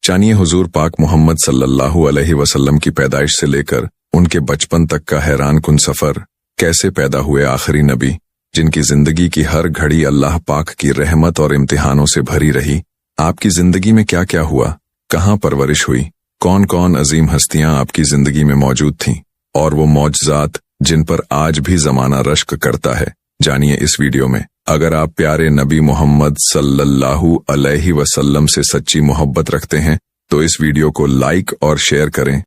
जानिए हुजूर पाक मोहम्मद सल्लल्लाहु अलैहि वसल्लम की पैदाइश से लेकर उनके बचपन तक का हैरान कुन सफर। कैसे पैदा हुए आखिरी नबी, जिनकी जिंदगी की हर घड़ी अल्लाह पाक की रहमत और इम्तिहानों से भरी रही। आपकी जिंदगी में क्या क्या हुआ, कहाँ परवरिश हुई, कौन कौन अजीम हस्तियां आपकी जिंदगी में मौजूद थीं, और वो मौजज़ात जिन पर आज भी जमाना रश्क करता है, जानिए इस वीडियो में। अगर आप प्यारे नबी मोहम्मद सल्लल्लाहु अलैहि वसल्लम से सच्ची मोहब्बत रखते हैं तो इस वीडियो को लाइक और शेयर करें।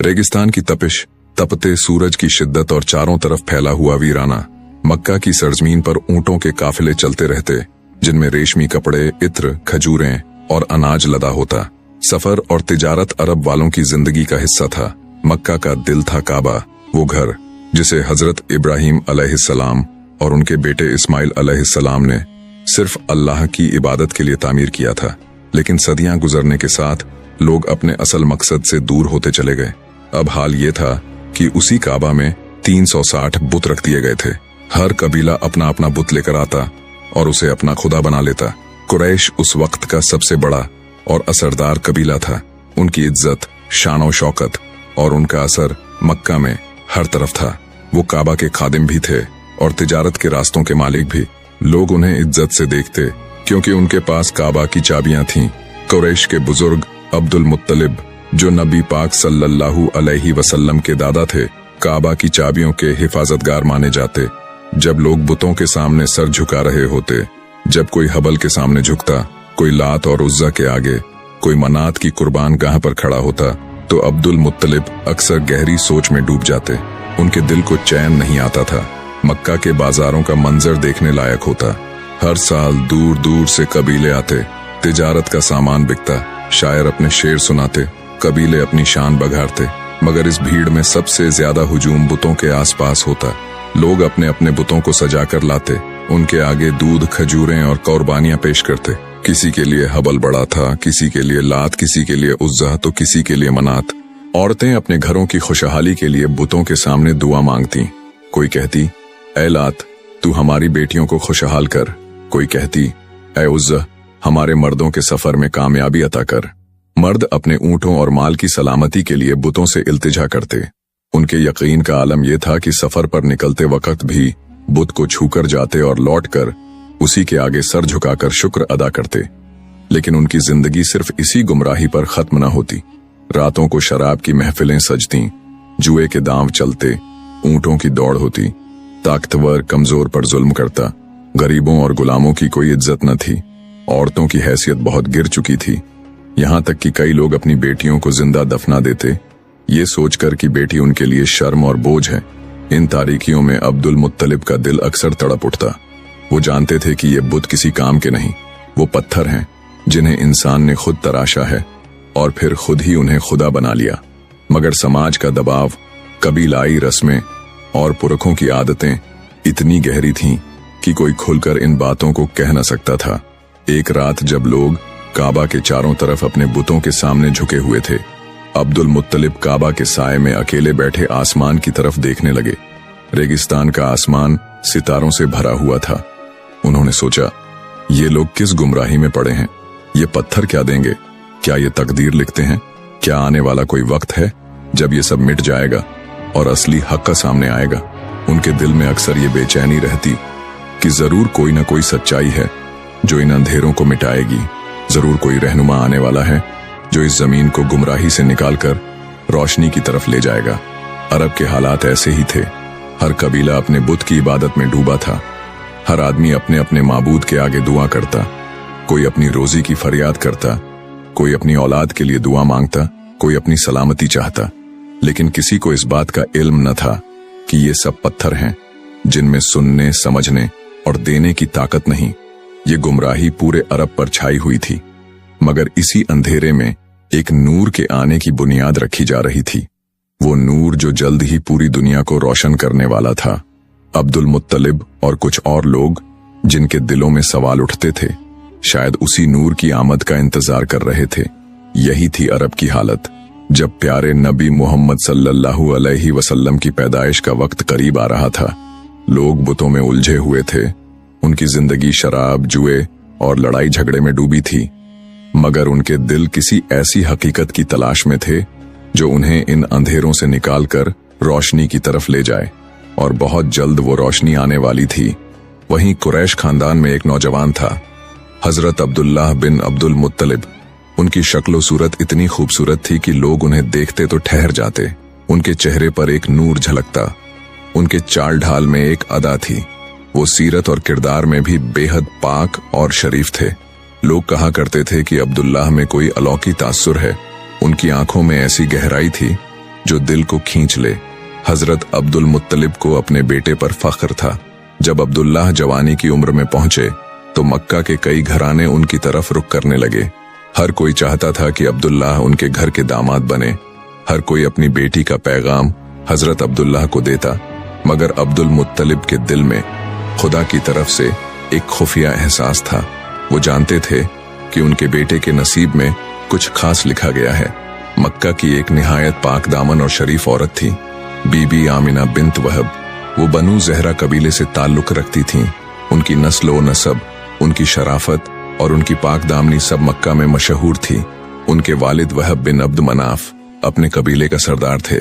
रेगिस्तान की तपिश, तपते सूरज की शिद्दत और चारों तरफ फैला हुआ वीराना। मक्का की सरजमीन पर ऊंटों के काफिले चलते रहते, जिनमें रेशमी कपड़े, इत्र, खजूरें और अनाज लदा होता। सफर और तिजारत अरब वालों की जिंदगी का हिस्सा था। मक्का का दिल था काबा, वो घर जिसे हजरत इब्राहिम अलैहिस्सलाम और उनके बेटे इस्माइल अलैहिस्सलाम ने सिर्फ अल्लाह की इबादत के लिए तामीर किया था। लेकिन सदियां गुजरने के साथ लोग अपने असल मकसद से दूर होते चले गए। अब हाल ये था कि उसी काबा में 360 बुत रख दिए गए थे। हर कबीला अपना अपना बुत लेकर आता और उसे अपना खुदा बना लेता। कुरैश उस वक्त का सबसे बड़ा और असरदार कबीला था। उनकी इज्जत, शान शौकत और उनका असर मक्का में हर तरफ था। वो काबा के खादिम भी थे और तिजारत के रास्तों के मालिक भी। लोग उन्हें इज्जत से देखते क्योंकि उनके पास काबा की चाबियां थीं। कुरैश के बुजुर्ग अब्दुल मुत्तलिब, जो नबी पाक सल्लल्लाहु अलैहि वसल्लम के दादा थे, काबा की चाबियों के हिफाजतगार माने जाते। जब लोग बुतों के सामने सर झुका रहे होते, जब कोई हबल के सामने झुकता, कोई लात और उज्जा के आगे, कोई मनात की कुर्बान गाह पर खड़ा होता, तो अब्दुल मुत्तलिब अक्सर गहरी सोच में डूब जाते। उनके दिल को चैन नहीं आता था। मक्का के बाजारों का मंजर देखने लायक होता। हर साल दूर दूर से कबीले आते, तिजारत का सामान बिकता, शायर अपने शेर सुनाते, कबीले अपनी शान बघारते। मगर इस भीड़ में सबसे ज्यादा हुजूम बुतों के आसपास होता। लोग अपने अपने बुतों को सजा कर लाते, उनके आगे दूध, खजूरें और कुर्बानियां पेश करते। किसी के लिए हबल बड़ा था, किसी के लिए लात, किसी के लिए उज्जा, तो किसी के लिए मनात। औरतें अपने घरों की खुशहाली के लिए बुतों के सामने दुआ मांगती। कोई कहती, ऐ लात, तू हमारी बेटियों को खुशहाल कर। कोई कहती, ऐ उज्जा, हमारे मर्दों के सफर में कामयाबी अता कर। मर्द अपने ऊंटों और माल की सलामती के लिए बुतों से इल्तिजा करते। उनके यकीन का आलम यह था कि सफर पर निकलते वक्त भी बुत को छूकर जाते और लौटकर उसी के आगे सर झुकाकर शुक्र अदा करते। लेकिन उनकी जिंदगी सिर्फ इसी गुमराही पर खत्म न होती। रातों को शराब की महफिलें सजती, जुए के दांव चलते, ऊंटों की दौड़ होती। ताकतवर कमजोर पर जुल्म करता। गरीबों और गुलामों की कोई इज्जत न थी। औरतों की हैसियत बहुत गिर चुकी थी। यहाँ तक कि कई लोग अपनी बेटियों को जिंदा दफना देते, ये सोचकर कि बेटी उनके लिए शर्म और बोझ है। इन तारीकियों में अब्दुल मुत्तलिब का दिल अक्सर तड़प उठता। वो जानते थे कि ये बुत किसी काम के नहीं, वो पत्थर हैं जिन्हें इंसान ने खुद तराशा है और फिर खुद ही उन्हें खुदा बना लिया। मगर समाज का दबाव, कबीलाई रस्में और पुरखों की आदतें इतनी गहरी थीं कि कोई खुलकर इन बातों को कह न सकता था। एक रात जब लोग काबा के चारों तरफ अपने बुतों के सामने झुके हुए थे, अब्दुल मुत्तलिब काबा के साए में अकेले बैठे आसमान की तरफ देखने लगे। रेगिस्तान का आसमान सितारों से भरा हुआ था। उन्होंने सोचा, ये लोग किस गुमराही में पड़े हैं? ये पत्थर क्या देंगे? क्या ये तकदीर लिखते हैं? क्या आने वाला कोई वक्त है जब ये सब मिट जाएगा और असली हक का सामने आएगा? उनके दिल में अक्सर ये बेचैनी रहती कि जरूर कोई ना कोई सच्चाई है जो इन अंधेरों को मिटाएगी। जरूर कोई रहनुमा आने वाला है जो इस जमीन को गुमराही से निकालकर रोशनी की तरफ ले जाएगा। अरब के हालात ऐसे ही थे। हर कबीला अपने बुत की इबादत में डूबा था। हर आदमी अपने अपने माबूद के आगे दुआ करता। कोई अपनी रोजी की फरियाद करता, कोई अपनी औलाद के लिए दुआ मांगता, कोई अपनी सलामती चाहता। लेकिन किसी को इस बात का इल्म न था कि ये सब पत्थर हैं जिनमें सुनने, समझने और देने की ताकत नहीं। ये गुमराही पूरे अरब पर छाई हुई थी। मगर इसी अंधेरे में एक नूर के आने की बुनियाद रखी जा रही थी। वो नूर जो जल्द ही पूरी दुनिया को रोशन करने वाला था। अब्दुल मुत्तलिब और कुछ और लोग जिनके दिलों में सवाल उठते थे, शायद उसी नूर की आमद का इंतजार कर रहे थे। यही थी अरब की हालत। जब प्यारे नबी मोहम्मद सल्लल्लाहु अलैहि वसल्लम की पैदाइश का वक्त करीब आ रहा था, लोग बुतों में उलझे हुए थे। उनकी जिंदगी शराब, जुए और लड़ाई झगड़े में डूबी थी। मगर उनके दिल किसी ऐसी हकीकत की तलाश में थे जो उन्हें इन अंधेरों से निकालकर रोशनी की तरफ ले जाए, और बहुत जल्द वो रोशनी आने वाली थी। वहीं कुरैश खानदान में एक नौजवान था, हजरत अब्दुल्लाह बिन अब्दुल मुत्तलिब। उनकी शक्ल सूरत इतनी खूबसूरत थी कि लोग उन्हें देखते तो ठहर जाते। उनके चेहरे पर एक नूर झलकता, उनके चाल ढाल में एक अदा थी। वो सीरत और किरदार में भी बेहद पाक और शरीफ थे। लोग कहा करते थे कि अब्दुल्लाह में कोई अलौकिक तासुर है। उनकी आंखों में ऐसी गहराई थी जो दिल को खींच ले। हजरत अब्दुल मुत्तलिब को अपने बेटे पर फख्र था। जब अब्दुल्लाह जवानी की उम्र में पहुंचे तो मक्का के कई घराने उनकी तरफ रुख करने लगे। हर कोई चाहता था कि अब्दुल्लाह उनके घर के दामाद बने। हर कोई अपनी बेटी का पैगाम हजरत अब्दुल्लाह को देता, मगर अब्दुल मुत्तलिब के दिल में खुदा की तरफ से एक खुफिया एहसास था। वो जानते थे कि उनके बेटे के नसीब में कुछ खास लिखा गया है। मक्का की एक निहायत पाक दामन और शरीफ औरत थी, बीबी आमिना बिन्त वहब। वो बनु ज़हरा कबीले से ताल्लुक रखती थीं। उनकी नस्ल व नसब, उनकी शराफत और उनकी पाक दामनी सब मक्का में मशहूर थी। उनके वालिद वहब बिन अब्द मनाफ अपने कबीले का सरदार थे।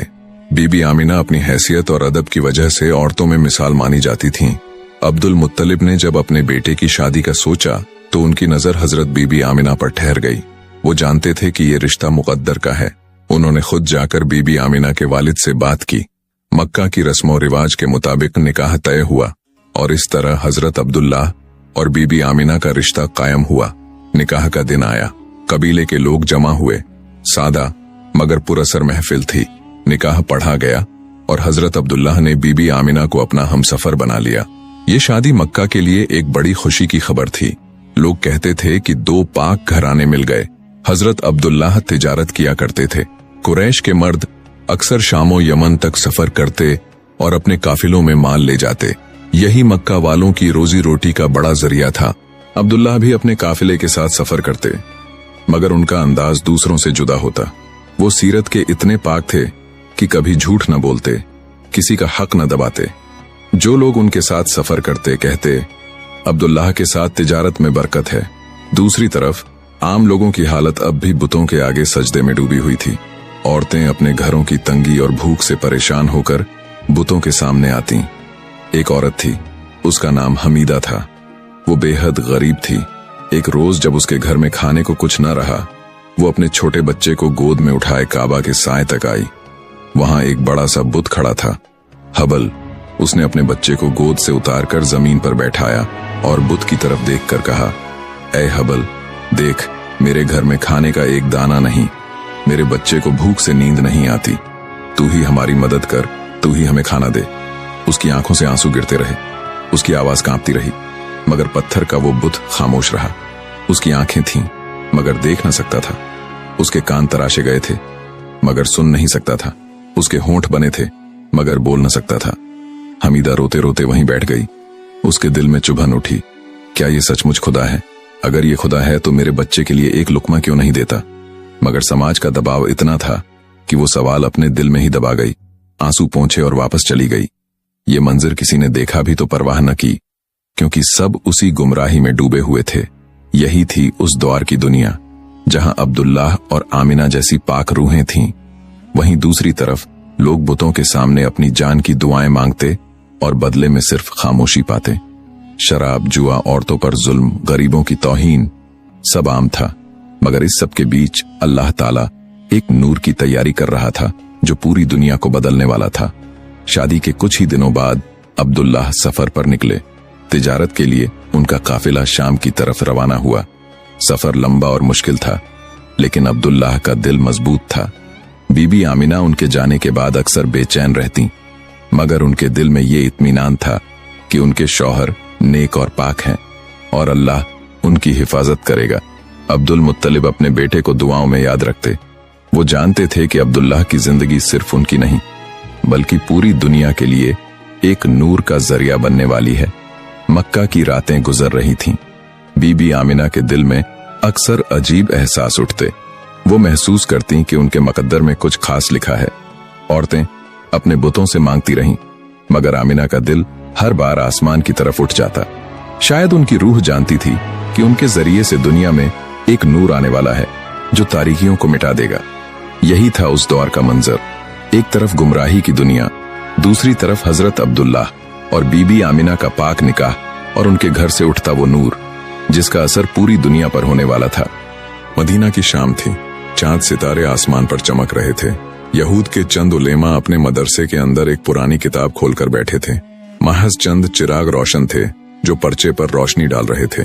बीबी आमिना अपनी हैसियत और अदब की वजह से औरतों में मिसाल मानी जाती थीं। अब्दुल मुत्तलिब ने जब अपने बेटे की शादी का सोचा तो उनकी नजर हजरत बीबी आमिना पर ठहर गई। वो जानते थे कि ये रिश्ता मुकद्दर का है। उन्होंने खुद जाकर बीबी आमिना के वालिद से बात की। मक्का की रस्म और रिवाज के मुताबिक निकाह तय हुआ और इस तरह हजरत अब्दुल्लाह और बीबी आमिना का रिश्ता कायम हुआ। निकाह का दिन आया, कबीले के लोग जमा हुए। सादा मगर पुरअसर महफिल थी। निकाह पढ़ा गया और हजरत अब्दुल्लाह ने बीबी आमिना को अपना हमसफर बना लिया। ये शादी मक्का के लिए एक बड़ी खुशी की खबर थी। लोग कहते थे कि दो पाक घराने मिल गए। हजरत अब्दुल्लाह तिजारत किया करते थे। कुरैश के मर्द अक्सर शामो यमन तक सफर करते और अपने काफिलों में माल ले जाते। यही मक्का वालों की रोजी रोटी का बड़ा जरिया था। अब्दुल्लाह भी अपने काफिले के साथ सफर करते, मगर उनका अंदाज दूसरों से जुदा होता। वो सीरत के इतने पाक थे कि कभी झूठ न बोलते, किसी का हक न दबाते। जो लोग उनके साथ सफर करते कहते, अब्दुल्लाह के साथ तिजारत में बरकत है। दूसरी तरफ आम लोगों की हालत अब भी बुतों के आगे सजदे में डूबी हुई थी। औरतें अपने घरों की तंगी और भूख से परेशान होकर बुतों के सामने आती। एक औरत थी, उसका नाम हमीदा था। वो बेहद गरीब थी। एक रोज जब उसके घर में खाने को कुछ न रहा, वो अपने छोटे बच्चे को गोद में उठाए काबा के साए तक आई। वहां एक बड़ा सा बुत खड़ा था, हबल। उसने अपने बच्चे को गोद से उतारकर जमीन पर बैठाया और बुत की तरफ देखकर कहा, ऐ हबल, देख, मेरे घर में खाने का एक दाना नहीं। मेरे बच्चे को भूख से नींद नहीं आती। तू ही हमारी मदद कर, तू ही हमें खाना दे। उसकी आंखों से आंसू गिरते रहे, उसकी आवाज कांपती रही, मगर पत्थर का वो बुत खामोश रहा। उसकी आंखें थीं, मगर देख न सकता था। उसके कान तराशे गए थे, मगर सुन नहीं सकता था। उसके होंठ बने थे, मगर बोल न सकता था। हमीदा रोते रोते वहीं बैठ गई। उसके दिल में चुभन उठी, क्या ये सचमुच खुदा है? अगर ये खुदा है तो मेरे बच्चे के लिए एक लुकमा क्यों नहीं देता? मगर समाज का दबाव इतना था कि वो सवाल अपने दिल में ही दबा गई। आंसू पोंछे और वापस चली गई। ये मंजर किसी ने देखा भी तो परवाह न की, क्योंकि सब उसी गुमराही में डूबे हुए थे। यही थी उस दौर की दुनिया जहां अब्दुल्लाह और आमिना जैसी पाक रूहें थीं। वहीं दूसरी तरफ लोग बुतों के सामने अपनी जान की दुआएं मांगते और बदले में सिर्फ खामोशी पाते। शराब, जुआ, औरतों पर जुल्म, गरीबों की तौहीन, सब आम था। मगर इस सब के बीच अल्लाह ताला एक नूर की तैयारी कर रहा था जो पूरी दुनिया को बदलने वाला था। शादी के कुछ ही दिनों बाद अब्दुल्लाह सफर पर निकले। तिजारत के लिए उनका काफिला शाम की तरफ रवाना हुआ। सफर लंबा और मुश्किल था, लेकिन अब्दुल्लाह का दिल मजबूत था। बीबी आमिना उनके जाने के बाद अक्सर बेचैन रहती, मगर उनके दिल में ये इत्मीनान था कि उनके शौहर नेक और पाक हैं और अल्लाह उनकी हिफाजत करेगा। अब्दुल मुत्तलिब अपने बेटे को दुआओं में याद रखते। वो जानते थे कि अब्दुल्लाह की जिंदगी सिर्फ उनकी नहीं, बल्कि पूरी दुनिया के लिए एक नूर का जरिया बनने वाली है। मक्का की रातें गुजर रही थीं। बीबी आमिना के दिल में अक्सर अजीब एहसास उठते। वो महसूस करती कि उनके मुकद्दर में कुछ खास लिखा है। औरतें अपने बुतों से मांगती रहीं, मगर आमिना का दिल हर बार आसमान की तरफ उठ जाता। शायद उनकी रूह जानती थी कि उनके जरिए से दुनिया में एक नूर आने वाला है जो तारीकियों को मिटा देगा। यही था उस दौर का मंजर। एक तरफ गुमराही की दुनिया, दूसरी तरफ हजरत अब्दुल्ला और बीबी आमिना का पाक निकाह और उनके घर से उठता वो नूर जिसका असर पूरी दुनिया पर होने वाला था। मदीना की शाम थी, चांद सितारे आसमान पर चमक रहे थे। यहूद के चंद उलेमा अपने मदरसे के अंदर एक पुरानी किताब खोलकर बैठे थे। महज चंद चिराग रोशन थे जो पर्चे पर रोशनी डाल रहे थे।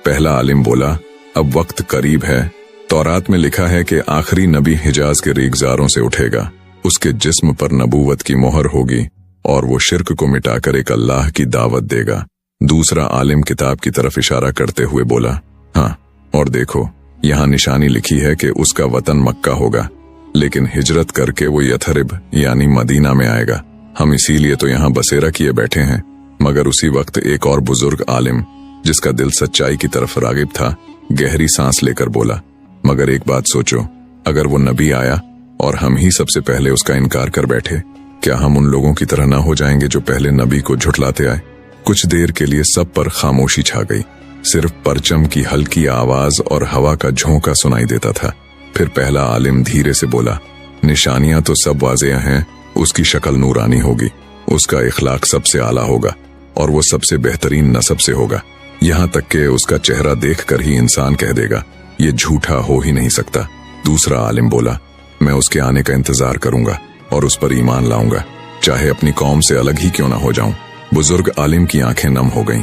पहला आलिम बोला, अब वक्त करीब है। तौरात में लिखा है कि आखिरी नबी हिजाज के रेगजारों से उठेगा, उसके जिस्म पर नबूवत की मोहर होगी और वो शिर्क को मिटाकर एक अल्लाह की दावत देगा। दूसरा आलिम किताब की तरफ इशारा करते हुए बोला, हाँ, और देखो यहाँ निशानी लिखी है कि उसका वतन मक्का होगा, लेकिन हिजरत करके वो यथरिब यानी मदीना में आएगा। हम इसीलिए तो यहाँ बसेरा किए बैठे हैं। मगर उसी वक्त एक और बुजुर्ग आलिम जिसका दिल सच्चाई की तरफ रागिब था, गहरी सांस लेकर बोला, मगर एक बात सोचो, अगर वो नबी आया और हम ही सबसे पहले उसका इनकार कर बैठे, क्या हम उन लोगों की तरह ना हो जाएंगे जो पहले नबी को झुठलाते आए? कुछ देर के लिए सब पर खामोशी छा गई। सिर्फ परचम की हल्की आवाज और हवा का झोंका सुनाई देता था। फिर पहला आलिम धीरे से बोला, निशानियां तो सब वाज़ेह हैं, उसकी शक्ल नूरानी होगी, उसका इखलाक सबसे आला होगा और वो सबसे बेहतरीन नस्ब से होगा। यहाँ तक कि उसका चेहरा देखकर ही इंसान कह देगा, ये झूठा हो ही नहीं सकता। दूसरा आलिम बोला, मैं उसके आने का इंतजार करूंगा और उस पर ईमान लाऊंगा, चाहे अपनी कौम से अलग ही क्यों ना हो जाऊं। बुजुर्ग आलिम की आंखें नम हो गईं।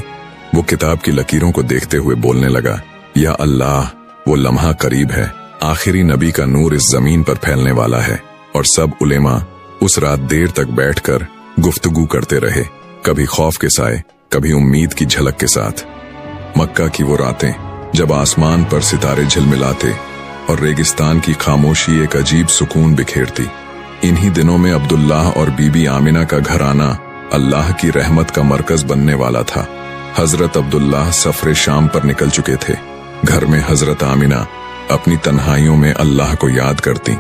वो किताब की लकीरों को देखते हुए बोलने लगा, या अल्लाह, वो लम्हा करीब है, आखिरी नबी का नूर इस जमीन पर फैलने वाला है। और सब उलेमा उस रात देर तक बैठकर गुफ्तगू करते रहे, कभी खौफ के साए, कभी उम्मीद की झलक के साथ। मक्का की वो रातें जब आसमान पर सितारे झिलमिलाते और रेगिस्तान की खामोशी एक अजीब सुकून बिखेरती। इन्हीं दिनों में अब्दुल्लाह और बीबी आमिना का घराना अल्लाह की रहमत का मरकज बनने वाला था। हजरत अब्दुल्लाह सफरे शाम पर निकल चुके थे। घर में हजरत आमिना अपनी तन्हाइयों में अल्लाह को याद करती,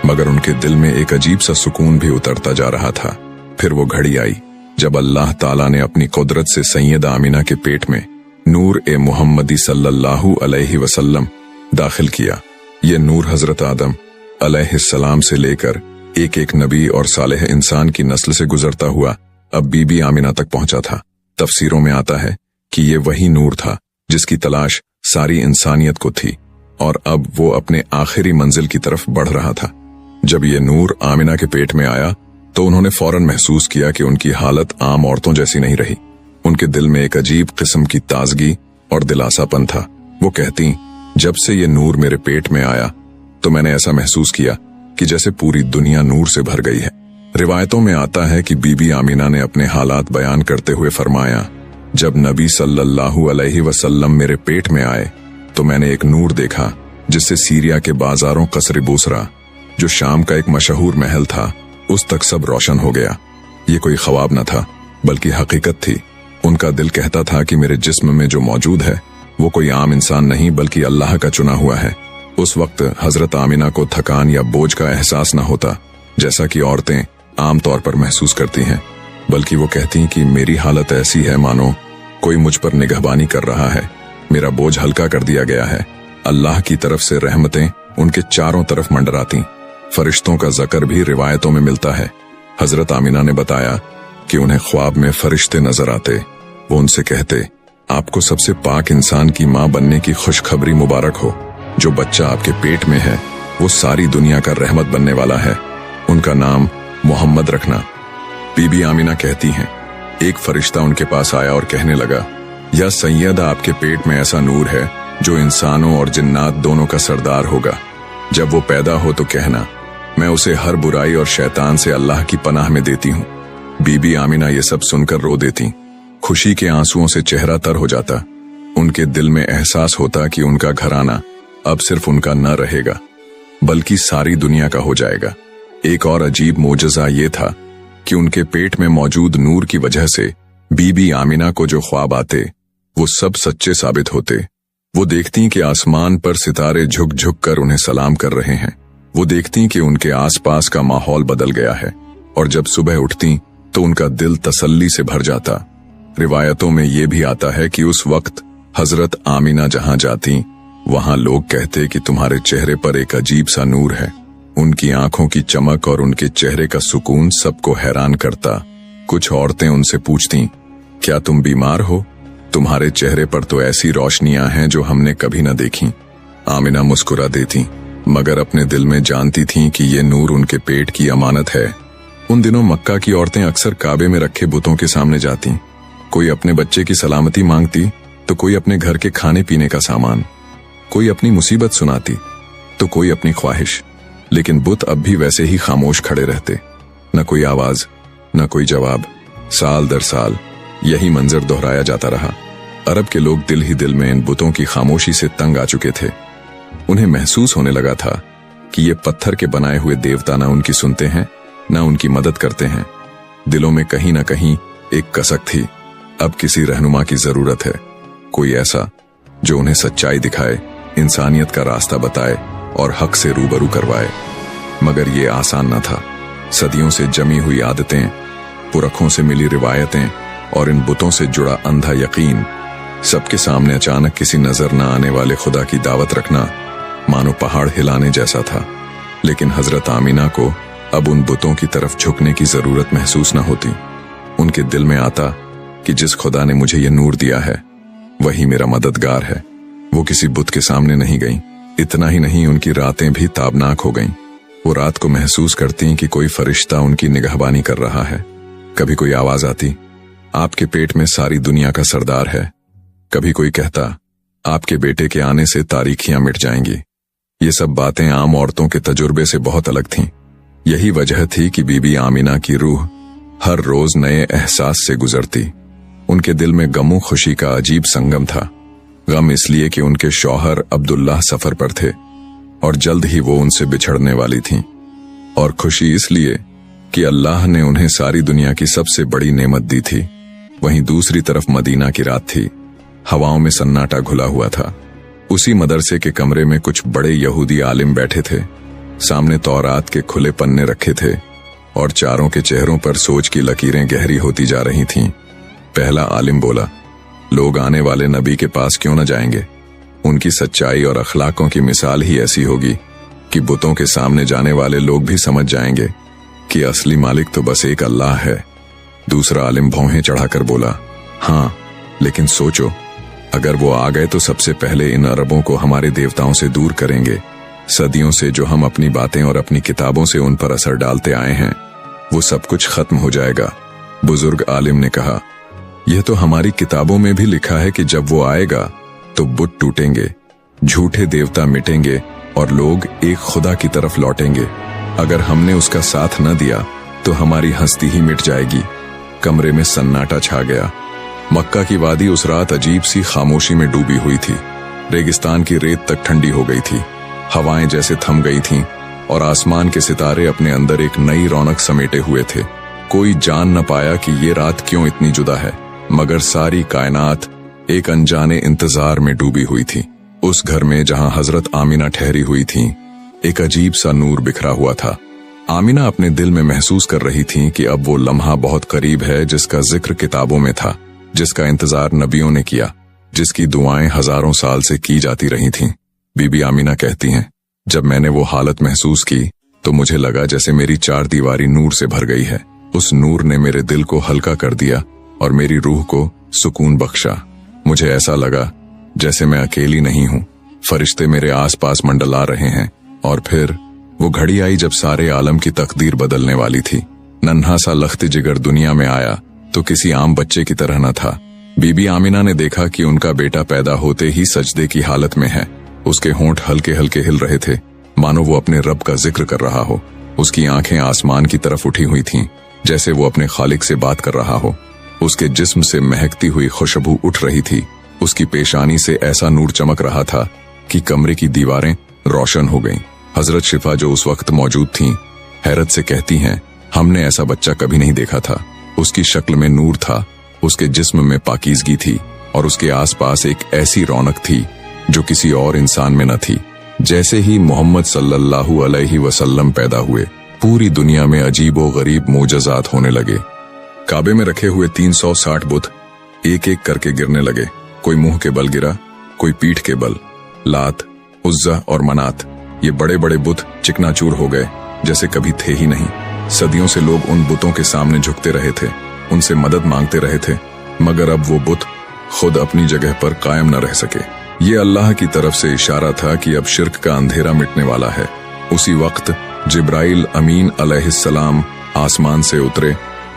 मगर उनके दिल में एक अजीब सा सुकून भी उतरता जा रहा था। फिर वो घड़ी आई जब अल्लाह ताला ने अपनी कुदरत से सैयदा आमिना के पेट में नूर ए मुहम्मदी सल्लल्लाहु अलैहि वसल्लम दाखिल किया। ये नूर हजरत आदम अलैहिस्सलाम से लेकर एक एक नबी और सालेह इंसान की नस्ल से गुजरता हुआ अब बीबी आमिना तक पहुंचा था। तफसीरों में आता है कि ये वही नूर था जिसकी तलाश सारी इंसानियत को थी और अब वो अपने आखिरी मंजिल की तरफ बढ़ रहा था। जब ये नूर आमिना के पेट में आया तो उन्होंने फौरन महसूस किया कि उनकी हालत आम औरतों जैसी नहीं रही। उनके दिल में एक अजीब किस्म की ताजगी और दिलासापन था। वो कहती, जब से ये नूर मेरे पेट में आया तो मैंने ऐसा महसूस किया कि जैसे पूरी दुनिया नूर से भर गई है। रिवायतों में आता है कि बीबी आमिना ने अपने हालात बयान करते हुए फरमाया, जब नबी सल्लल्लाहु अलैहि वसल्लम मेरे पेट में आए तो मैंने एक नूर देखा जिससे सीरिया के बाजारों कसर बूसरा, जो शाम का एक मशहूर महल था, उस तक सब रोशन हो गया। ये कोई ख्वाब न था बल्कि हकीकत थी। उनका दिल कहता था कि मेरे जिस्म में जो मौजूद है वो कोई आम इंसान नहीं बल्कि अल्लाह का चुना हुआ है। उस वक्त हजरत आमिना को थकान या बोझ का एहसास न होता जैसा कि औरतें आम तौर पर महसूस करती हैं, बल्कि वो कहती कि मेरी हालत ऐसी है मानो कोई मुझ पर निगहबानी कर रहा है। मेरा बोझ हल्का कर दिया गया है। अल्लाह की तरफ से रहमतें उनके चारों तरफ मंडराती। फरिश्तों का जिक्र भी रिवायतों में मिलता है। हजरत आमिना ने बताया कि उन्हें ख्वाब में फरिश्ते नजर आते। वो उनसे कहते, आपको सबसे पाक इंसान की मां बनने की खुशखबरी मुबारक हो। जो बच्चा आपके पेट में है वो सारी दुनिया का रहमत बनने वाला है। उनका नाम मोहम्मद रखना। बीबी आमिना कहती हैं, एक फरिश्ता उनके पास आया और कहने लगा, या सैयदा, आपके पेट में ऐसा नूर है जो इंसानों और जिन्नात दोनों का सरदार होगा। जब वो पैदा हो तो कहना, मैं उसे हर बुराई और शैतान से अल्लाह की पनाह में देती हूँ। बीबी आमिना ये सब सुनकर रो देती। खुशी के आंसुओं से चेहरा तर हो जाता। उनके दिल में एहसास होता कि उनका घराना अब सिर्फ उनका न रहेगा बल्कि सारी दुनिया का हो जाएगा। एक और अजीब मोजज़ा ये था कि उनके पेट में मौजूद नूर की वजह से बीबी आमिना को जो ख्वाब आते वो सब सच्चे साबित होते। वो देखती कि आसमान पर सितारे झुक झुक कर उन्हें सलाम कर रहे हैं। वो देखती कि उनके आसपास का माहौल बदल गया है और जब सुबह उठती तो उनका दिल तसल्ली से भर जाता। रिवायतों में ये भी आता है कि उस वक्त हजरत आमिना जहां जाती वहां लोग कहते कि तुम्हारे चेहरे पर एक अजीब सा नूर है। उनकी आंखों की चमक और उनके चेहरे का सुकून सबको हैरान करता। कुछ औरतें उनसे पूछती, क्या तुम बीमार हो? तुम्हारे चेहरे पर तो ऐसी रोशनियां हैं जो हमने कभी न देखी। आमिना मुस्कुरा देती, मगर अपने दिल में जानती थीं कि ये नूर उनके पेट की अमानत है। उन दिनों मक्का की औरतें अक्सर काबे में रखे बुतों के सामने जाती। कोई अपने बच्चे की सलामती मांगती तो कोई अपने घर के खाने पीने का सामान, कोई अपनी मुसीबत सुनाती तो कोई अपनी ख्वाहिश। लेकिन बुत अब भी वैसे ही खामोश खड़े रहते, न कोई आवाज, न कोई जवाब। साल दर साल यही मंजर दोहराया जाता रहा। अरब के लोग दिल ही दिल में इन बुतों की खामोशी से तंग आ चुके थे। उन्हें महसूस होने लगा था कि ये पत्थर के बनाए हुए देवता न उनकी सुनते हैं, न उनकी मदद करते हैं। दिलों में कहीं न कहीं एक कसक थी। अब किसी रहनुमा की जरूरत है, कोई ऐसा जो उन्हें सच्चाई दिखाए, इंसानियत का रास्ता बताए और हक से रूबरू करवाए। मगर ये आसान न था। सदियों से जमी हुई आदतें, पुरखों से मिली रिवायतें और इन बुतों से जुड़ा अंधा यकीन, सबके सामने अचानक किसी नजर न आने वाले खुदा की दावत रखना मानो पहाड़ हिलाने जैसा था। लेकिन हजरत आमीना को अब उन बुतों की तरफ झुकने की जरूरत महसूस न होती। उनके दिल में आता कि जिस खुदा ने मुझे ये नूर दिया है वही मेरा मददगार है। वो किसी बुत के सामने नहीं गईं। इतना ही नहीं, उनकी रातें भी ताबनाक हो गईं। वो रात को महसूस करती कि कोई फरिश्ता उनकी निगहबानी कर रहा है। कभी कोई आवाज आती, आपके पेट में सारी दुनिया का सरदार है। कभी कोई कहता, आपके बेटे के आने से तारीखियां मिट जाएंगी। ये सब बातें आम औरतों के तजुर्बे से बहुत अलग थीं। यही वजह थी कि बीबी आमिना की रूह हर रोज नए एहसास से गुजरती। उनके दिल में गमो खुशी का अजीब संगम था। गम इसलिए कि उनके शौहर अब्दुल्लाह सफर पर थे और जल्द ही वो उनसे बिछड़ने वाली थीं, और खुशी इसलिए कि अल्लाह ने उन्हें सारी दुनिया की सबसे बड़ी नेमत दी थी। वहीं दूसरी तरफ मदीना की रात थी। हवाओं में सन्नाटा घुला हुआ था। उसी मदरसे के कमरे में कुछ बड़े यहूदी आलिम बैठे थे। सामने तौरात के खुले पन्ने रखे थे और चारों के चेहरों पर सोच की लकीरें गहरी होती जा रही थीं। पहला आलिम बोला, लोग आने वाले नबी के पास क्यों न जाएंगे? उनकी सच्चाई और अखलाकों की मिसाल ही ऐसी होगी कि बुतों के सामने जाने वाले लोग भी समझ जाएंगे कि असली मालिक तो बस एक अल्लाह है। दूसरा आलिम भौहें चढ़ाकर बोला, हाँ, लेकिन सोचो, अगर वो आ गए तो सबसे पहले इन अरबों को हमारे देवताओं से दूर करेंगे। सदियों से जो हम अपनी बातें और अपनी किताबों से उन पर असर डालते आए हैं, वो सब कुछ खत्म हो जाएगा। बुजुर्ग आलिम ने कहा, यह तो हमारी किताबों में भी लिखा है कि जब वो आएगा तो बुत टूटेंगे, झूठे देवता मिटेंगे और लोग एक खुदा की तरफ लौटेंगे। अगर हमने उसका साथ न दिया तो हमारी हस्ती ही मिट जाएगी। कमरे में सन्नाटा छा गया। मक्का की वादी उस रात अजीब सी खामोशी में डूबी हुई थी। रेगिस्तान की रेत तक ठंडी हो गई थी। हवाएं जैसे थम गई थीं और आसमान के सितारे अपने अंदर एक नई रौनक समेटे हुए थे। कोई जान न पाया कि ये रात क्यों इतनी जुदा है, मगर सारी कायनात एक अनजाने इंतजार में डूबी हुई थी। उस घर में जहां हजरत आमिना ठहरी हुई थीं, एक अजीब सा नूर बिखरा हुआ था। आमिना अपने दिल में महसूस कर रही थीं कि अब वो लम्हा बहुत करीब है जिसका जिक्र किताबों में था, जिसका इंतजार नबियों ने किया, जिसकी दुआएं हजारों साल से की जाती रही थीं। बीबी आमिना कहती हैं, जब मैंने वो हालत महसूस की तो मुझे लगा जैसे मेरी चार दीवारी नूर से भर गई है। उस नूर ने मेरे दिल को हल्का कर दिया और मेरी रूह को सुकून बख्शा। मुझे ऐसा लगा जैसे मैं अकेली नहीं हूँ, फरिश्ते मेरे आसपास मंडला रहे हैं। और फिर वो घड़ी आई जब सारे आलम की तकदीर बदलने वाली थी। नन्हा सा लख्त जिगर दुनिया में आया तो किसी आम बच्चे की तरह न था। बीबी आमिना ने देखा कि उनका बेटा पैदा होते ही सजदे की हालत में है। उसके होंठ हल्के हल्के हिल रहे थे, मानो वो अपने रब का जिक्र कर रहा हो। उसकी आंखें आसमान की तरफ उठी हुई थीं, जैसे वो अपने खालिक से बात कर रहा हो। उसके जिस्म से महकती हुई खुशबू उठ रही थी। उसकी पेशानी से ऐसा नूर चमक रहा था कि कमरे की दीवारें रोशन हो गईं। हजरत शिफा जो उस वक्त मौजूद थीं, हैरत से कहती हैं, हमने ऐसा बच्चा कभी नहीं देखा था। उसकी शक्ल में नूर था, उसके जिस्म में पाकीज़गी थी और उसके आसपास एक ऐसी रौनक थी जो किसी और इंसान में न थी। जैसे ही मोहम्मद सल्लल्लाहु अलैहि वसल्लम पैदा हुए, पूरी दुनिया में अजीबो गरीब मोजज़ात होने लगे। काबे में रखे हुए 360 बुत एक एक करके गिरने लगे। कोई मुंह के बल गिरा, कोई पीठ के बल, लात, उज्जा और मनात, ये बड़े बड़े बुत चिकनाचूर हो गए, जैसे कभी थे ही नहीं। सदियों से लोग उन बुतों के सामने झुकते रहे थे, उनसे मदद मांगते रहे थे, मगर अब वो बुत खुद अपनी जगह पर कायम न रह सके। ये अल्लाह की तरफ से इशारा था कि अब शिर्क का अंधेरा मिटने वाला है। उसी वक्त जिब्राइल अमीन अलैहिस्सलाम आसमान से उतरे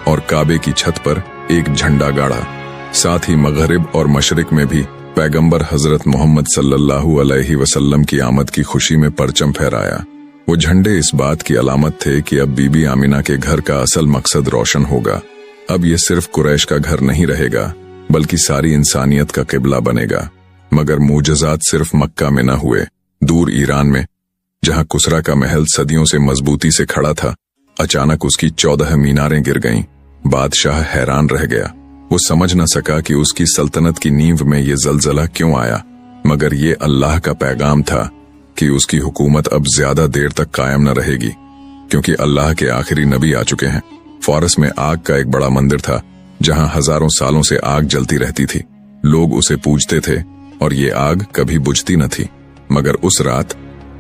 और काबे की छत पर एक झंडा गाड़ा। साथ ही मगरिब और मशरिक में भी पैगंबर हजरत मोहम्मद सल्लल्लाहु अलैहि वसल्लम की आमद की खुशी में परचम फहराया। वो झंडे इस बात की अलामत थे कि अब बीबी आमिना के घर का असल मकसद रोशन होगा। अब ये सिर्फ कुरैश का घर नहीं रहेगा, बल्कि सारी इंसानियत का किबला बनेगा। मगर मूजज़ात सिर्फ मक्का में न हुए। दूर ईरान में, जहां कुसरा का महल सदियों से मजबूती से खड़ा था, अचानक उसकी 14 मीनारें गिर गईं। बादशाह हैरान रह गया। वो समझ न सका कि उसकी सल्तनत की नींव में ये जलजला क्यों आया, मगर ये अल्लाह का पैगाम था कि उसकी हुकूमत अब ज्यादा देर तक कायम न रहेगी, क्योंकि अल्लाह के आखिरी नबी आ चुके हैं। फारस में आग का एक बड़ा मंदिर था, जहां हजारों सालों से आग जलती रहती थी। लोग उसे पूजते थे और ये आग कभी बुझती न थी। मगर उस रात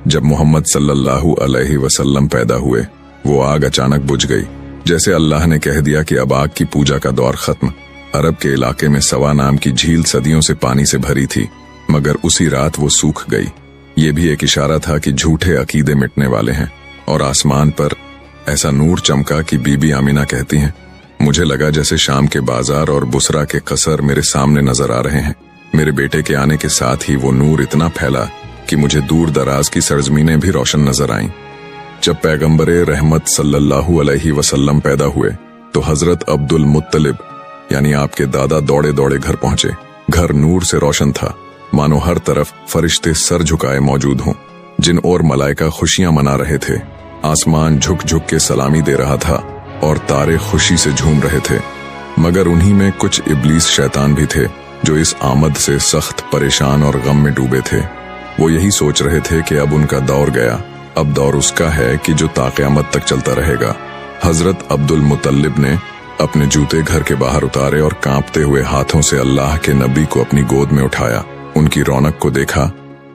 जब मोहम्मद सल्लल्लाहु अलैहि वसल्लम पैदा हुए, वो आग अचानक बुझ गई, जैसे अल्लाह ने कह दिया कि अब आग की पूजा का दौर खत्म। अरब के इलाके में सवा नाम की झील सदियों से पानी से भरी थी, मगर उसी रात वो सूख गई। ये भी एक इशारा था कि झूठे अकीदे मिटने वाले हैं। और आसमान पर ऐसा नूर चमका कि बीबी आमिना कहती हैं, मुझे लगा जैसे शाम के बाजार और बुसरा के कसर मेरे सामने नजर आ रहे हैं। मेरे बेटे के आने के साथ ही वो नूर इतना फैला कि मुझे दूर दराज की सरजमीनें भी रोशन नजर आईं। जब पैगंबरे रहमत सल्लल्लाहु अलैहि वसल्लम पैदा हुए तो हजरत अब्दुल मुत्तलिब यानी आपके दादा दौड़े दौड़े घर पहुंचे। घर नूर से रोशन था, मानो हर तरफ फरिश्ते सर झुकाए मौजूद हों। जिन और मलाइका खुशियां मना रहे थे, आसमान झुक झुक के सलामी दे रहा था और तारे खुशी से झूम रहे थे। मगर उन्हीं में कुछ इब्लीस शैतान भी थे जो इस आमद से सख्त परेशान और गम में डूबे थे। वो यही सोच रहे थे कि अब उनका दौर गया, अब दौर उसका है कि जो ताक़यामत तक चलता रहेगा। हजरत अब्दुल मुत्तलिब ने अपने जूते घर के बाहर उतारे और कांपते हुए हाथों से अल्लाह के नबी को अपनी गोद में उठाया, उनकी रौनक को देखा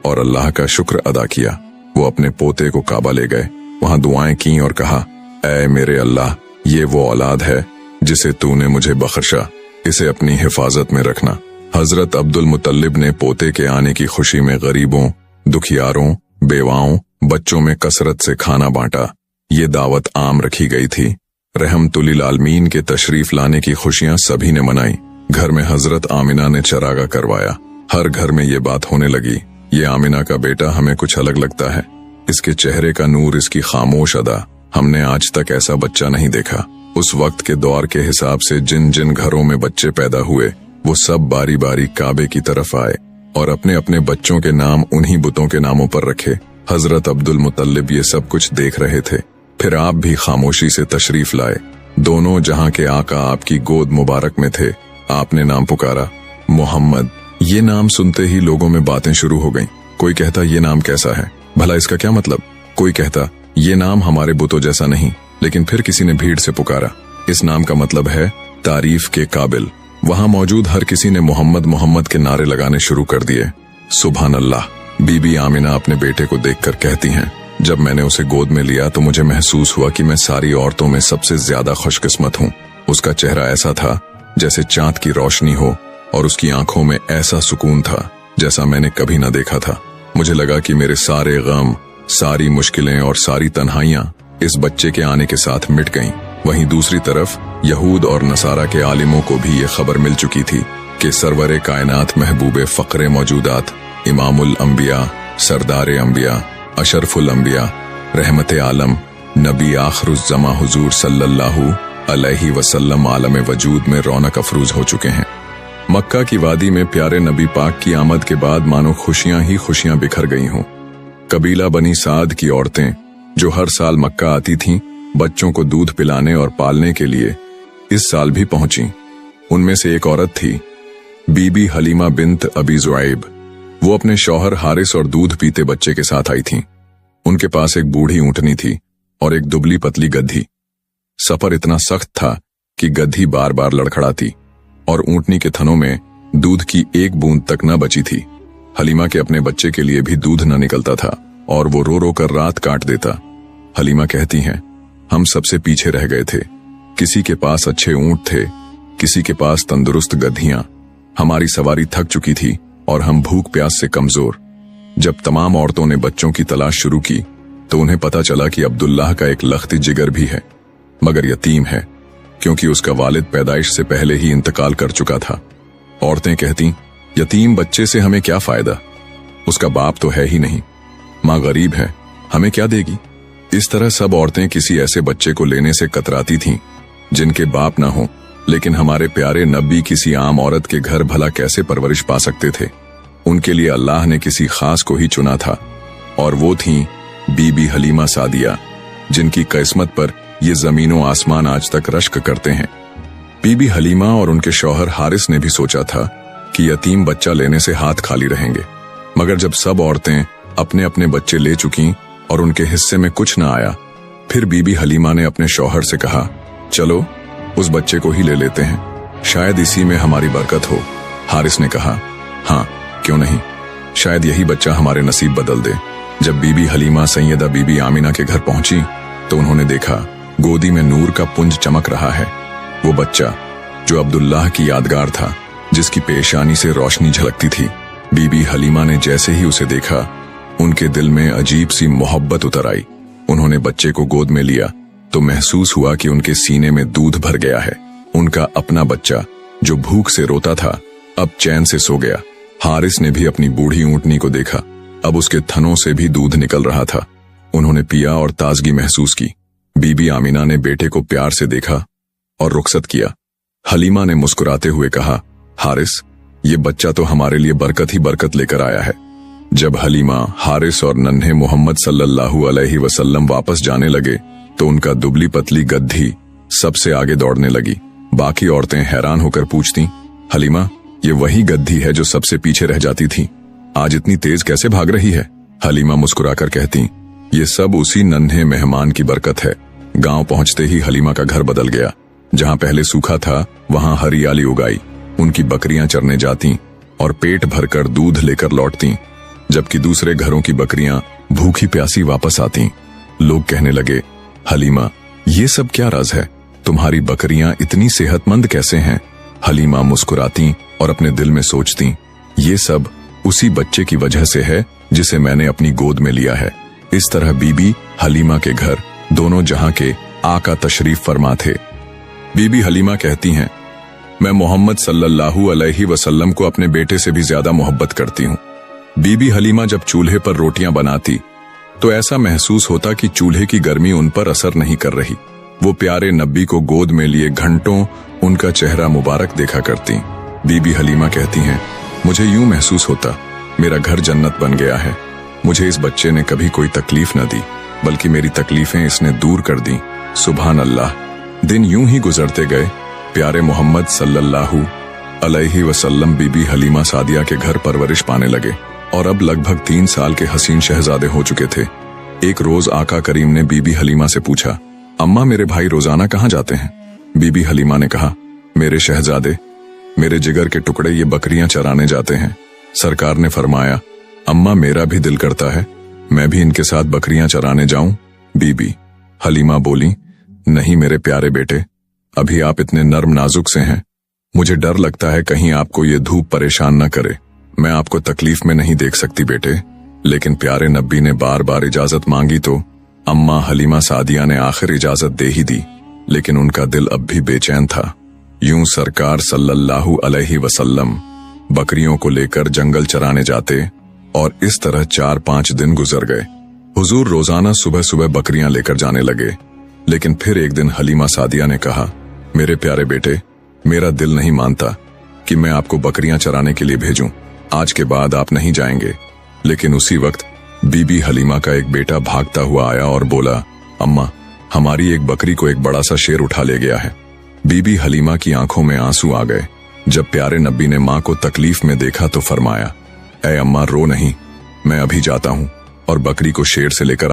और अल्लाह का शुक्र अदा किया। वो अपने पोते को काबा ले गए, वहां दुआएं की और कहा, ऐ मेरे अल्लाह, ये वो औलाद है जिसे तूने मुझे बख्शा, इसे अपनी हिफाजत में रखना। हजरत अब्दुल मुत्तलिब ने पोते के आने की खुशी में गरीबों, दुखियारों, बेवाओं, बच्चों में कसरत से खाना बांटा। ये दावत आम रखी गई थी। रहमतुलिल आलमीन के तशरीफ लाने की खुशियां सभी ने मनाई। घर में हजरत आमिना ने चरागा करवाया। हर घर में ये बात होने लगी, ये आमिना का बेटा हमें कुछ अलग लगता है, इसके चेहरे का नूर, इसकी खामोश अदा, हमने आज तक ऐसा बच्चा नहीं देखा। उस वक्त के दौर के हिसाब से जिन जिन घरों में बच्चे पैदा हुए, वो सब बारी बारी काबे की तरफ आए और अपने अपने बच्चों के नाम उन्हीं बुतों के नामों पर रखे। हजरत अब्दुल मुत्तलिब ये सब कुछ देख रहे थे। फिर आप भी खामोशी से तशरीफ लाए। दोनों जहां के आका आपकी गोद मुबारक में थे। आपने नाम पुकारा, मोहम्मद। ये नाम सुनते ही लोगों में बातें शुरू हो गईं। कोई कहता ये नाम कैसा है, भला इसका क्या मतलब। कोई कहता ये नाम हमारे बुतों जैसा नहीं। लेकिन फिर किसी ने भीड़ से पुकारा, इस नाम का मतलब है तारीफ के काबिल। वहां मौजूद हर किसी ने मोहम्मद मोहम्मद के नारे लगाने शुरू कर दिए। सुभान अल्लाह। बीबी आमिना अपने बेटे को देखकर कहती हैं, जब मैंने उसे गोद में लिया तो मुझे महसूस हुआ कि मैं सारी औरतों में सबसे ज्यादा खुशकिस्मत हूँ। उसका चेहरा ऐसा था जैसे चांद की रोशनी हो और उसकी आंखों में ऐसा सुकून था जैसा मैंने कभी न देखा था। मुझे लगा कि मेरे सारे गम, सारी मुश्किलें और सारी तन्हाइयां इस बच्चे के आने के साथ मिट गईं। वहीं दूसरी तरफ यहूद और नसारा के आलिमों को भी ये खबर मिल चुकी थी कि सरवरे कायनात महबूबे फक्रे मौजूदात, इमामुल अंबिया, सरदारे अंबिया, अशरफुल अंबिया, रहमते आलम, नबी आखिरुज़्ज़मा हुजूर सल्लल्लाहु अलैहि वसल्लम आलम वजूद में रौनक अफरूज हो चुके हैं। मक्का की वादी में प्यारे नबी पाक की आमद के बाद मानो खुशियां ही खुशियां बिखर गई हों। कबीला बनी साद की औरतें जो हर साल मक्का आती थीं बच्चों को दूध पिलाने और पालने के लिए, इस साल भी पहुंची। उनमें से एक औरत थी बीबी हलीमा बिन्त अबी ज़ुआइब। वो अपने शौहर हारिस और दूध पीते बच्चे के साथ आई थीं। उनके पास एक बूढ़ी ऊंटनी थी और एक दुबली पतली गद्दी। सफर इतना सख्त था कि गद्दी बार बार लड़खड़ाती और ऊंटनी के थनों में दूध की एक बूंद तक न बची थी। हलीमा के अपने बच्चे के लिए भी दूध न निकलता था और वो रो रो कर रात काट देता। हलीमा कहती हैं, हम सबसे पीछे रह गए थे। किसी के पास अच्छे ऊंट थे, किसी के पास तंदुरुस्त गधियां। हमारी सवारी थक चुकी थी और हम भूख प्यास से कमजोर। जब तमाम औरतों ने बच्चों की तलाश शुरू की तो उन्हें पता चला कि अब्दुल्लाह का एक लख्ती जिगर भी है, मगर यतीम है, क्योंकि उसका वालिद पैदाइश से पहले ही इंतकाल कर चुका था। औरतें कहती, यतीम बच्चे से हमें क्या फायदा, उसका बाप तो है ही नहीं, माँ गरीब है, हमें क्या देगी। इस तरह सब औरतें किसी ऐसे बच्चे को लेने से कतराती थीं जिनके बाप ना हो, लेकिन हमारे प्यारे नबी किसी आम औरत के घर भला कैसे परवरिश पा सकते थे। उनके लिए अल्लाह ने किसी खास को ही चुना था, और वो थीं बीबी हलीमा सादिया, जिनकी किस्मत पर ये जमीनों आसमान आज तक रश्क करते हैं। बीबी हलीमा और उनके शौहर हारिस ने भी सोचा था कि यतीम बच्चा लेने से हाथ खाली रहेंगे, मगर जब सब औरतें अपने अपने बच्चे ले चुकीं और उनके हिस्से में कुछ न आया, फिर बीबी हलीमा ने अपने शौहर से कहा, चलो उस बच्चे को ही ले लेते हैं, शायद इसी में हमारी बरकत हो। हारिस ने कहा, हाँ क्यों नहीं, शायद यही बच्चा हमारे नसीब बदल दे। जब बीबी हलीमा सैयदा बीबी आमिना के घर पहुंची तो उन्होंने देखा गोदी में नूर का पुंज चमक रहा है। वो बच्चा जो अब्दुल्लाह की यादगार था, जिसकी पेशानी से रोशनी झलकती थी। बीबी हलीमा ने जैसे ही उसे देखा, उनके दिल में अजीब सी मोहब्बत उतर आई। उन्होंने बच्चे को गोद में लिया तो महसूस हुआ कि उनके सीने में दूध भर गया है। उनका अपना बच्चा जो भूख से रोता था, अब चैन से सो गया। हारिस ने भी अपनी बूढ़ी ऊंटनी को देखा, अब उसके थनों से भी दूध निकल रहा था। उन्होंने पिया और ताजगी महसूस की। बीबी आमिना ने बेटे को प्यार से देखा और रुखसत किया। हलीमा ने मुस्कुराते हुए कहा, हारिस, ये बच्चा तो हमारे लिए बरकत ही बरकत लेकर आया है। जब हलीमा, हारिस और नन्हे मोहम्मद सल्लल्लाहु अलैहि वसल्लम वापस जाने लगे तो उनका दुबली पतली गद्दी सबसे आगे दौड़ने लगी। बाकी औरतें हैरान होकर पूछती, हलीमा, ये वही गद्दी है जो सबसे पीछे रह जाती थी, आज इतनी तेज कैसे भाग रही है। हलीमा मुस्कुराकर कहती, ये सब उसी नन्हे मेहमान की बरकत है। गांव पहुंचते ही हलीमा का घर बदल गया। जहां पहले सूखा था वहां हरियाली उगाई। उनकी बकरियां चरने जाती और पेट भरकर दूध लेकर लौटती, जबकि दूसरे घरों की बकरियां भूखी प्यासी वापस आती। लोग कहने लगे, हलीमा, ये सब क्या राज है, तुम्हारी बकरियां इतनी सेहतमंद कैसे हैं। हलीमा मुस्कुराती और अपने दिल में सोचती, ये सब उसी बच्चे की वजह से है जिसे मैंने अपनी गोद में लिया है। इस तरह बीबी हलीमा के घर दोनों जहां के आका तशरीफ फरमा थे। बीबी हलीमा कहती हैं, मैं मोहम्मद सल्लल्लाहु अलैहि वसल्लम को अपने बेटे से भी ज्यादा मोहब्बत करती हूँ। बीबी हलीमा जब चूल्हे पर रोटियां बनाती तो ऐसा महसूस होता कि चूल्हे की गर्मी उन पर असर नहीं कर रही। वो प्यारे नबी को गोद में लिए घंटों उनका चेहरा मुबारक देखा करती। बीबी हलीमा कहती हैं, मुझे यूं महसूस होता मेरा घर जन्नत बन गया है। मुझे इस बच्चे ने कभी कोई तकलीफ न दी, बल्कि मेरी तकलीफें इसने दूर कर दी। सुभान अल्लाह। दिन यूं ही गुजरते गए। प्यारे मोहम्मद सल्लल्लाहु अलैहि वसल्लम बीबी हलीमा सादिया के घर परवरिश पाने लगे और अब लगभग 3 साल के हसीन शहजादे हो चुके थे। एक रोज आका करीम ने बीबी हलीमा से पूछा, अम्मा, मेरे भाई रोजाना कहाँ जाते हैं। बीबी हलीमा ने कहा, मेरे शहजादे, मेरे जिगर के टुकड़े, ये बकरियां चराने जाते हैं। सरकार ने फरमाया, अम्मा, मेरा भी दिल करता है मैं भी इनके साथ बकरियां चराने जाऊं। बीबी हलीमा बोली, नहीं मेरे प्यारे बेटे, अभी आप इतने नर्म नाजुक से हैं, मुझे डर लगता है कहीं आपको ये धूप परेशान न करे। मैं आपको तकलीफ में नहीं देख सकती बेटे। लेकिन प्यारे नबी ने बार बार इजाजत मांगी तो अम्मा हलीमा सादिया ने आखिर इजाजत दे ही दी, लेकिन उनका दिल अब भी बेचैन था। यूं सरकार सल्लल्लाहु अलैहि वसल्लम बकरियों को लेकर जंगल चराने जाते और इस तरह 4-5 दिन गुजर गए। हुजूर रोजाना सुबह सुबह बकरियां लेकर जाने लगे, लेकिन फिर एक दिन हलीमा सादिया ने कहा, मेरे प्यारे बेटे, मेरा दिल नहीं मानता कि मैं आपको बकरियां चराने के लिए भेजूं। आज के बाद आप नहीं जाएंगे। लेकिन उसी वक्त बीबी हलीमा का एक बेटा भागता हुआ आया और बोला, अम्मा, हमारी एक बकरी को एक बड़ा सा शेर उठा ले गया है। बीबी हलीमा की आंखों में आंसू आ गए। जब प्यारे नबी ने मां को तकलीफ में देखा तो फरमाया, ऐ अम्मा, रो नहीं, मैं अभी जाता हूं और बकरी को शेर से लेकर